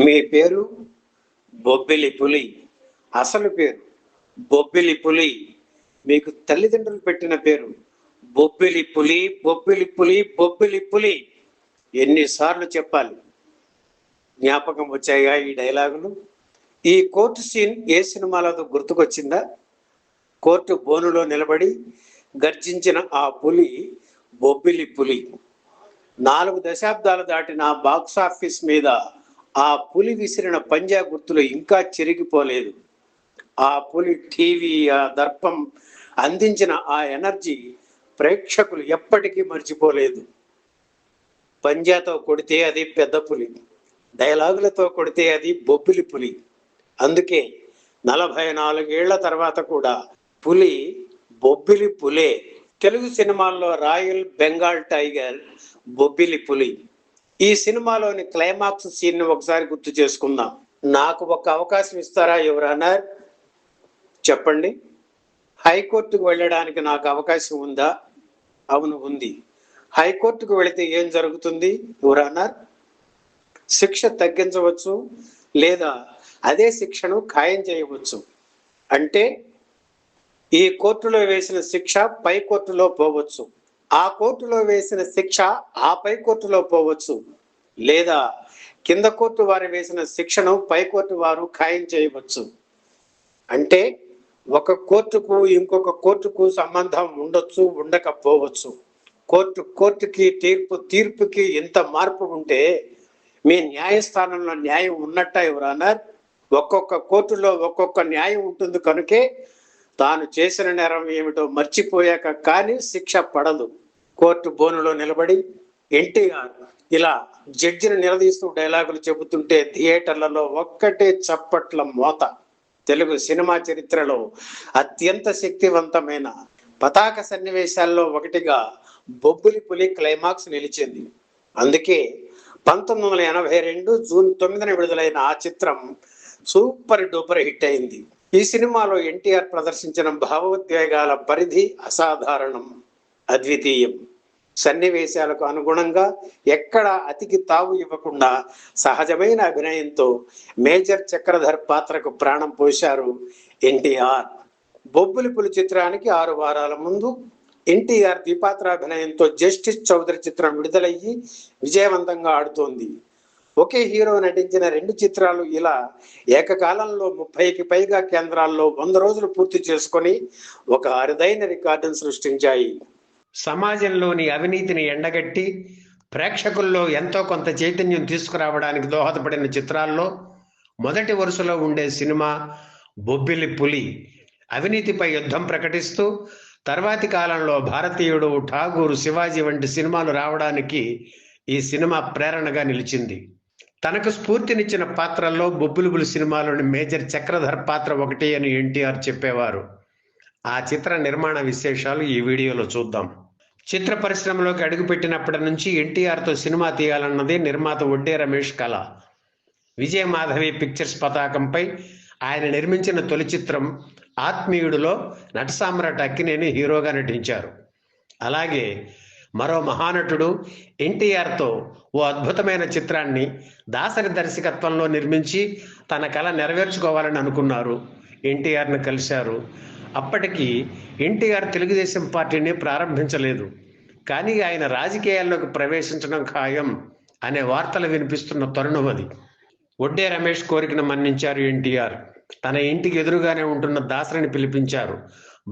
మీ పేరు బొబ్బిలి పులి. అసలు పేరు బొబ్బిలి పులి. మీకు తల్లిదండ్రులు పెట్టిన పేరు బొబ్బిలి పులి, బొబ్బిలి పులి, బొబ్బిలి పులి. ఎన్నిసార్లు చెప్పాలి? జ్ఞాపకం వచ్చాయా ఈ డైలాగులు? ఈ కోర్టు సీన్ ఏ సినిమాలో గుర్తుకొచ్చిందా? కోర్టు బోనులో నిలబడి గర్జించిన ఆ పులి బొబ్బిలి పులి. 4 దశాబ్దాలు దాటిన బాక్సాఫీస్ మీద ఆ పులి విసిరిన పంజా గుర్తులు ఇంకా చెరిగిపోలేదు. ఆ పులి టీవీ, ఆ దర్పం అందించిన ఆ ఎనర్జీ ప్రేక్షకులు ఎప్పటికీ మర్చిపోలేదు. పంజాతో కొడితే అది పెద్ద పులి, డైలాగులతో కొడితే అది బొబ్బిలి పులి. అందుకే 44 ఏళ్ల తర్వాత కూడా పులి బొబ్బిలి పులే. తెలుగు సినిమాల్లో రాయల్ బెంగాల్ టైగర్ బొబ్బిలి పులి. ఈ సినిమాలోని క్లైమాక్స్ సీన్ ఒకసారి గుర్తు చేసుకుందాం. నాకు ఒక అవకాశం ఇస్తారా ఎవరన్నా? చెప్పండి. హైకోర్టుకు వెళ్ళడానికి నాకు అవకాశం ఉందా? అవును, ఉంది. హైకోర్టుకు వెళితే ఏం జరుగుతుంది ఎవరన్నా? శిక్ష తగ్గించవచ్చు, లేదా అదే శిక్షను ఖాయం చేయవచ్చు. అంటే ఈ కోర్టులో వేసిన శిక్ష పై కోర్టులో పోవచ్చు, ఆ కోర్టులో వేసిన శిక్ష ఆ పై కోర్టులో పోవచ్చు, లేదా కింద కోర్టు వారు వేసిన శిక్షను పై కోర్టు వారు ఖాయం చేయవచ్చు. అంటే ఒక కోర్టుకు ఇంకొక కోర్టుకు సంబంధం ఉండొచ్చు, ఉండకపోవచ్చు. కోర్టుకి తీర్పుకి ఇంత మార్పు ఉంటే మీ న్యాయస్థానంలో న్యాయం ఉన్నట్ట ఎవరన్నా? ఒక్కొక్క కోర్టులో ఒక్కొక్క న్యాయం ఉంటుంది. కనుకే తాను చేసిన నేరం ఏమిటో మర్చిపోయాక కానీ శిక్ష పడదు. కోర్టు బోనులో నిలబడి ఎన్టీఆర్ ఇలా జడ్జిని నిలదీస్తూ డైలాగులు చెబుతుంటే థియేటర్లలో ఒక్కటే చప్పట్ల మోత. తెలుగు సినిమా చరిత్రలో అత్యంత శక్తివంతమైన పతాక సన్నివేశాల్లో ఒకటిగా బొబ్బిలి పులి క్లైమాక్స్ నిలిచింది. అందుకే 1982 జూన్ 9న విడుదలైన ఆ చిత్రం సూపర్ డూపర్ హిట్ అయింది. ఈ సినిమాలో ఎన్టీఆర్ ప్రదర్శించిన భావోద్వేగాల పరిధి అసాధారణం, అద్వితీయం. సన్నివేశాలకు అనుగుణంగా ఎక్కడ అతికి తావు ఇవ్వకుండా సహజమైన అభినయంతో మేజర్ చక్రధర్ పాత్రకు ప్రాణం పోశారు ఎన్టీఆర్. బొబ్బిలి పులి చిత్రానికి 6 వారాల ముందు ఎన్టీఆర్ ద్విపాత్రాభినయంతో జస్టిస్ చౌదరి చిత్రం విడుదలయ్యి విజయవంతంగా ఆడుతోంది. ఒకే హీరో నటించిన 2 చిత్రాలు ఇలా ఏకకాలంలో 30కి పైగా కేంద్రాల్లో 100 రోజులు పూర్తి చేసుకొని ఒక అరుదైన రికార్డును సృష్టించాయి. సమాజంలోని అవినీతిని ఎండగట్టి ప్రేక్షకుల్లో ఎంతో కొంత చైతన్యం తీసుకురావడానికి దోహదపడిన చిత్రాల్లో మొదటి వరుసలో ఉండే సినిమా బొబ్బిలి పులి. అవినీతిపై యుద్ధం ప్రకటిస్తూ తర్వాతి కాలంలో భారతీయుడు, ఠాగూర్, శివాజీ వంటి సినిమాలు రావడానికి ఈ సినిమా ప్రేరణగా నిలిచింది. తనకు స్ఫూర్తినిచ్చిన పాత్రల్లో బొబ్బిలి పులి సినిమాలోని మేజర్ చక్రధర్ పాత్ర ఒకటి అని ఎన్టీఆర్ చెప్పేవారు. ఆ చిత్ర నిర్మాణ విశేషాలు ఈ వీడియోలో చూద్దాం. చిత్ర పరిశ్రమలోకి అడుగుపెట్టినప్పటి నుంచి ఎన్టీఆర్తో సినిమా తీయాలన్నది నిర్మాత వడ్డే రమేష్ కళ. విజయమాధవి పిక్చర్స్ పతాకంపై ఆయన నిర్మించిన తొలి చిత్రం ఆత్మీయుడులో నటసామ్రాట్ అక్కినేని హీరోగా నటించారు. అలాగే మరో మహానటుడు ఎన్టీఆర్తో ఓ అద్భుతమైన చిత్రాన్ని దాసరి దర్శకత్వంలో నిర్మించి తన కళ నెరవేర్చుకోవాలని అనుకున్నారు. ఎన్టీఆర్ని కలిశారు. అప్పటికి ఎన్టీఆర్ తెలుగుదేశం పార్టీని ప్రారంభించలేదు. కానీ ఆయన రాజకీయాల్లోకి ప్రవేశించడం ఖాయం అనే వార్తలు వినిపిస్తున్న తరుణం అది. వడ్డే రమేష్ కోరికను మన్నించారు ఎన్టీఆర్. తన ఇంటికి ఎదురుగానే ఉంటున్న దాసరిని పిలిపించారు.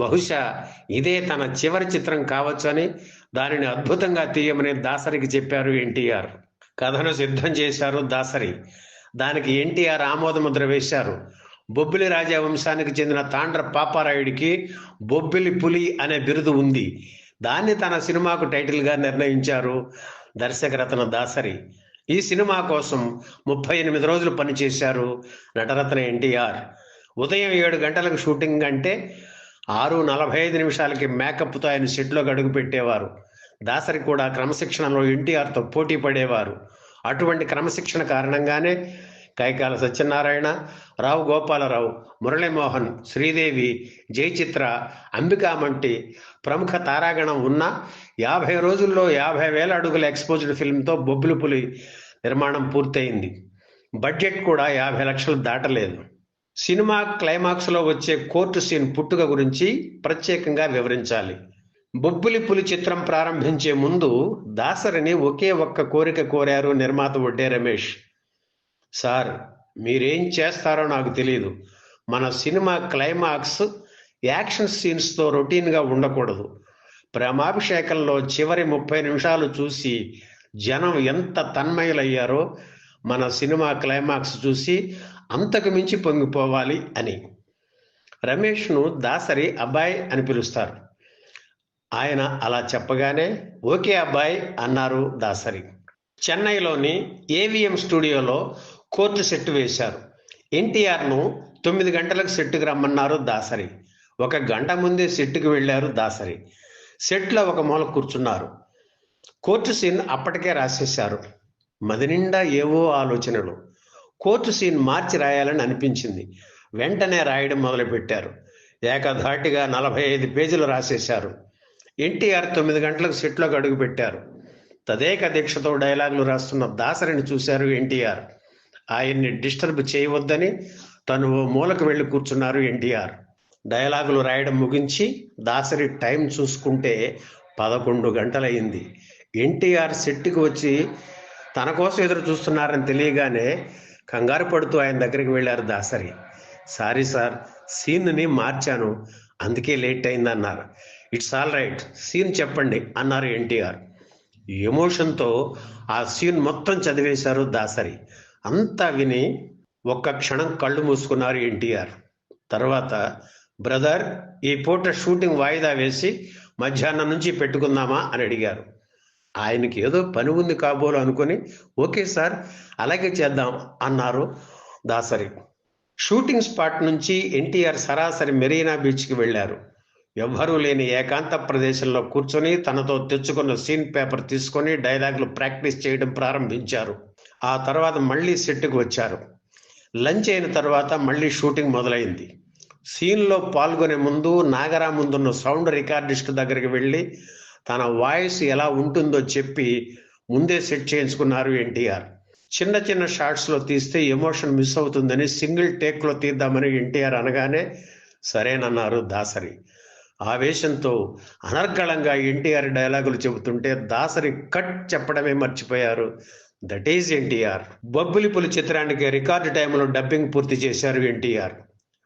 బహుశా ఇదే తన చివరి చిత్రం కావచ్చని, దానిని అద్భుతంగా తీయమని దాసరికి చెప్పారు ఎన్టీఆర్. కథను సిద్ధం చేశారు దాసరి. దానికి ఎన్టీఆర్ ఆమోదముద్ర వేశారు. బొబ్బిలి రాజవంశానికి చెందిన తాండ్ర పాపారాయుడికి బొబ్బిలి పులి అనే బిరుదు ఉంది. దాన్ని తన సినిమాకు టైటిల్గా నిర్ణయించారు దర్శకరత్న దాసరి. ఈ సినిమా కోసం 38 రోజులు పనిచేశారు నటరత్న ఎన్టీఆర్. ఉదయం 7 గంటలకు షూటింగ్ అంటే 6:45 నిమిషాలకి మేకప్తో ఆయన సెట్లోకి అడుగు పెట్టేవారు. దాసరి కూడా క్రమశిక్షణలో ఎన్టీఆర్తో పోటీ పడేవారు. అటువంటి క్రమశిక్షణ కారణంగానే కైకాల సత్యనారాయణ, రావు గోపాలరావు, మురళీమోహన్, శ్రీదేవి, జయచిత్ర, అంబికామంటి ప్రముఖ తారాగణం ఉన్న 50 రోజుల్లో 50,000 అడుగుల ఎక్స్పోజ్డ్ ఫిల్మ్తో బొబ్బిలి పులి నిర్మాణం పూర్తయింది. బడ్జెట్ కూడా 50 లక్షలు దాటలేదు. సినిమా క్లైమాక్స్లో వచ్చే కోర్టు సీన్ పుట్టుక గురించి ప్రత్యేకంగా వివరించాలి. బొబ్బిలి పులి చిత్రం ప్రారంభించే ముందు దాసరిని ఒకే ఒక్క కోరిక కోరారు నిర్మాత వడ్డే రమేష్. సార్, మీరేం చేస్తారో నాకు తెలియదు. మన సినిమా క్లైమాక్స్ యాక్షన్ సీన్స్తో రొటీన్గా ఉండకూడదు. ప్రేమాభిషేకంలో చివరి 30 నిమిషాలు చూసి జనం ఎంత తన్మయులయ్యారో మన సినిమా క్లైమాక్స్ చూసి అంతకు మించి పొంగిపోవాలి అని. రమేష్ను దాసరి అబ్బాయి అని పిలుస్తారు. ఆయన అలా చెప్పగానే ఓకే అబ్బాయి అన్నారు దాసరి. చెన్నైలోని ఏవిఎం స్టూడియోలో కోర్టు సెట్ వేశారు. ఎన్టీఆర్ను 9 గంటలకు సెట్కి రమ్మన్నారు దాసరి. 1 గంట ముందే సెట్కి వెళ్ళారు దాసరి. సెట్లో ఒక మూల కూర్చున్నారు. కోర్టు సీన్ అప్పటికే రాసేశారు. మది నిండా ఏవో ఆలోచనలు. కోర్టు సీన్ మార్చి రాయాలని అనిపించింది. వెంటనే రాయడం మొదలుపెట్టారు. ఏకధాటిగా 45 పేజీలు రాసేశారు. ఎన్టీఆర్ 9 గంటలకు సెట్లోకి అడుగుపెట్టారు. తదేక దీక్షతో డైలాగులు రాస్తున్న దాసరిని చూశారు ఎన్టీఆర్. ఆయన్ని డిస్టర్బ్ చేయవద్దని తను ఓ మూలకు వెళ్ళి కూర్చున్నారు ఎన్టీఆర్. డైలాగులు రాయడం ముగించి దాసరి టైం చూసుకుంటే 11 గంటలయ్యింది. ఎన్టీఆర్ సెట్కి వచ్చి తన కోసం ఎదురు చూస్తున్నారని తెలియగానే కంగారు పడుతూ ఆయన దగ్గరికి వెళ్ళారు దాసరి. సారీ సార్, సీన్ని మార్చాను, అందుకే లేట్ అయిందన్నారు. ఇట్స్ ఆల్ రైట్, సీన్ చెప్పండి అన్నారు ఎన్టీఆర్. ఎమోషన్తో ఆ సీన్ మొత్తం చదివేశారు దాసరి. అంతా విని ఒక్క క్షణం కళ్ళు మూసుకున్నారు ఎన్టీఆర్. తర్వాత, బ్రదర్, ఈ పూట షూటింగ్ వాయిదా వేసి మధ్యాహ్నం నుంచి పెట్టుకుందామా అని అడిగారు. ఆయనకి ఏదో పని ఉంది కాబోలు అనుకుని ఓకే సార్, అలాగే చేద్దాం అన్నారు దాసరి. షూటింగ్ స్పాట్ నుంచి ఎన్టీఆర్ సరాసరి మెరీనా బీచ్కి వెళ్ళారు. ఎవ్వరూ లేని ఏకాంత ప్రదేశంలో కూర్చొని తనతో తెచ్చుకున్న సీన్ పేపర్ తీసుకొని డైలాగులు ప్రాక్టీస్ చేయడం ప్రారంభించారు. ఆ తర్వాత మళ్ళీ సెట్కి వచ్చారు. లంచ్ అయిన తర్వాత మళ్ళీ షూటింగ్ మొదలైంది. సీన్లో పాల్గొనే ముందు నాగరా ముందున్న సౌండ్ రికార్డిస్ట్ దగ్గరికి వెళ్ళి తన వాయిస్ ఎలా ఉంటుందో చెప్పి ముందే సెట్ చేయించుకున్నారు ఎన్టీఆర్. చిన్న చిన్న షాట్స్లో తీస్తే ఎమోషన్ మిస్ అవుతుందని సింగిల్ టేక్లో తీద్దామని ఎన్టీఆర్ అనగానే సరేనన్నారు దాసరి. ఆవేశంతో అనర్గళంగా ఎన్టీఆర్ డైలాగులు చెబుతుంటే దాసరి కట్ చెప్పడమే మర్చిపోయారు. That is NTR. బొబ్బిలి పులి చిత్రానికి రికార్డు టైంలో డబ్బింగ్ పూర్తి చేశారు ఎన్టీఆర్.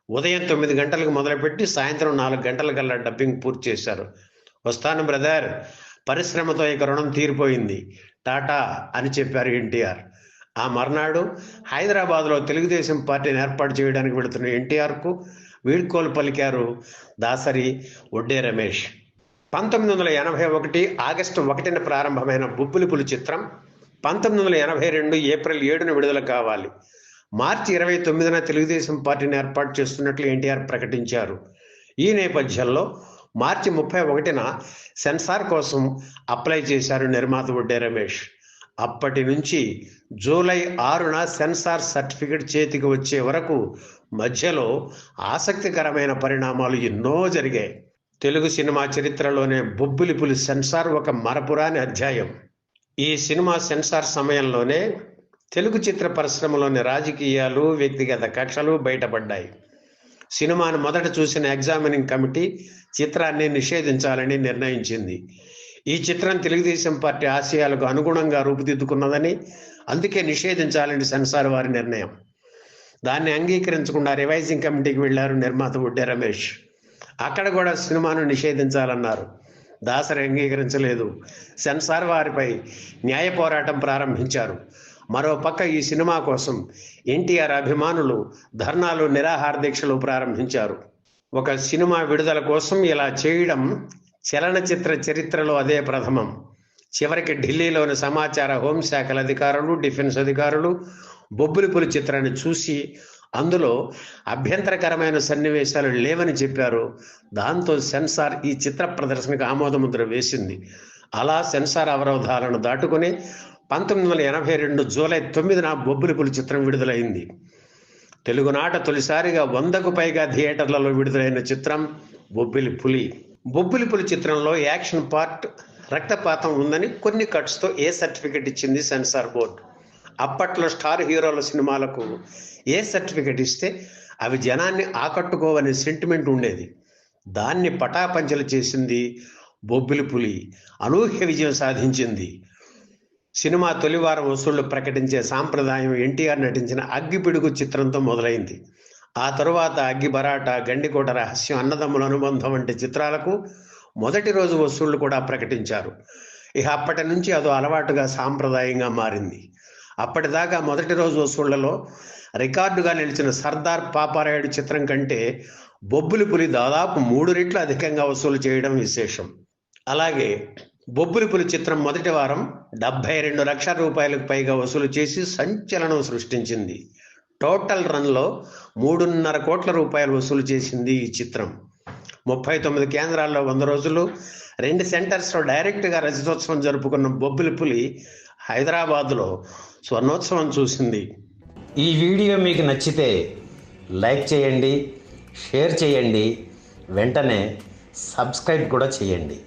ఉదయం 9 గంటలకు మొదలుపెట్టి సాయంత్రం 4 గంటలకల్లా డబ్బింగ్ పూర్తి చేశారు. వస్తాను బ్రదర్, పరిశ్రమతో ఇక రుణం తీరిపోయింది, టాటా అని చెప్పారు ఎన్టీఆర్. ఆ మర్నాడు హైదరాబాద్లో తెలుగుదేశం పార్టీని ఏర్పాటు చేయడానికి వెళుతున్న ఎన్టీఆర్కు వీడ్కోలు పలికారు దాసరి, వడ్డే రమేష్. 1981 ఆగస్టు 1న ప్రారంభమైన బొబ్బిలి పులి చిత్రం 1982 ఏప్రిల్ 7న విడుదల కావాలి. మార్చి 29న తెలుగుదేశం పార్టీని ఏర్పాటు చేస్తున్నట్లు ఎన్టీఆర్ ప్రకటించారు. ఈ నేపథ్యంలో మార్చి 31న సెన్సార్ కోసం అప్లై చేశారు నిర్మాత వడ్డే రమేష్. అప్పటి నుంచి జూలై 6న సెన్సార్ సర్టిఫికెట్ చేతికి వచ్చే వరకు మధ్యలో ఆసక్తికరమైన పరిణామాలు ఎన్నో జరిగాయి. తెలుగు సినిమా చరిత్రలోనే బొబ్బిలి పులి సెన్సార్ ఒక మరపురాని అధ్యాయం. ఈ సినిమా సెన్సార్ సమయంలోనే తెలుగు చిత్ర పరిశ్రమలోని రాజకీయాలు, వ్యక్తిగత కక్షలు బయటపడ్డాయి. సినిమాను మొదట చూసిన ఎగ్జామినింగ్ కమిటీ చిత్రాన్ని నిషేధించాలని నిర్ణయించింది. ఈ చిత్రం తెలుగుదేశం పార్టీ ఆశయాలకు అనుగుణంగా రూపుదిద్దుకున్నదని, అందుకే నిషేధించాలని సెన్సార్ వారి నిర్ణయం. దాన్ని అంగీకరించకుండా రివైజింగ్ కమిటీకి వెళ్లారు నిర్మాత వడ్డే రమేష్. అక్కడ కూడా సినిమాను నిషేధించాలన్నారు. దాసరి అంగీకరించలేదు. సెన్సార్ వారిపై న్యాయ పోరాటం ప్రారంభించారు. మరోపక్క ఈ సినిమా కోసం ఎన్టీఆర్ అభిమానులు ధర్నాలు, నిరాహార దీక్షలు ప్రారంభించారు. ఒక సినిమా విడుదల కోసం ఇలా చేయడం చలనచిత్ర చరిత్రలో అదే ప్రథమం. చివరికి ఢిల్లీలోని సమాచార, హోంశాఖల అధికారులు, డిఫెన్స్ అధికారులు బొబ్బిలి పులి చిత్రాన్ని చూసి అందులో అభ్యంతరకరమైన సన్నివేశాలు లేవని చెప్పారు. దాంతో సెన్సార్ ఈ చిత్ర ప్రదర్శనకు ఆమోదముద్ర వేసింది. అలా సెన్సార్ అవరోధాలను దాటుకుని 1982 జూలై 9న బొబ్బిలి పులి చిత్రం విడుదలైంది. తెలుగునాట తొలిసారిగా 100కు పైగా థియేటర్లలో విడుదలైన చిత్రం బొబ్బిలి పులి. బొబ్బిలి పులి చిత్రంలో యాక్షన్ పార్ట్, రక్తపాతం ఉందని కొన్ని కట్స్తో ఏ సర్టిఫికెట్ ఇచ్చింది సెన్సార్ బోర్డు. అప్పట్లో స్టార్ హీరోల సినిమాలకు ఏ సర్టిఫికెట్ ఇస్తే అవి జనాన్ని ఆకట్టుకోవనే సెంటిమెంట్ ఉండేది. దాన్ని పటాపంచలు చేసింది బొబ్బిలి పులి. అనూహ్య విజయం సాధించింది. సినిమా తొలివారం వసూళ్లు ప్రకటించే సాంప్రదాయం ఎన్టీఆర్ నటించిన అగ్గిపిడుగు చిత్రంతో మొదలైంది. ఆ తరువాత అగ్గి బరాట, గండికోట రహస్యం, అన్నదమ్ముల అనుబంధం వంటి చిత్రాలకు మొదటి రోజు వసూళ్లు కూడా ప్రకటించారు. ఇక అప్పటి నుంచి అదో అలవాటుగా సాంప్రదాయంగా మారింది. అప్పటిదాకా మొదటి రోజు వసూళ్లలో రికార్డుగా నిలిచిన సర్దార్ పాపారాయుడు చిత్రం కంటే బొబ్బిలి పులి దాదాపు 3 రెట్లు అధికంగా వసూలు చేయడం విశేషం. అలాగే బొబ్బిలి పులి చిత్రం మొదటి వారం 72 లక్షల రూపాయలకు పైగా వసూలు చేసి సంచలనం సృష్టించింది. టోటల్ రన్లో 3.5 కోట్ల రూపాయలు వసూలు చేసింది ఈ చిత్రం. 39 కేంద్రాల్లో 100 రోజులు, 2 సెంటర్స్లో డైరెక్ట్గా రజతోత్సవం జరుపుకున్న బొబ్బిలి పులి హైదరాబాద్లో స్వర్ణోత్సవం చూసింది. ఈ వీడియో మీకు నచ్చితే లైక్ చేయండి, షేర్ చేయండి, వెంటనే సబ్స్క్రైబ్ కూడా చేయండి.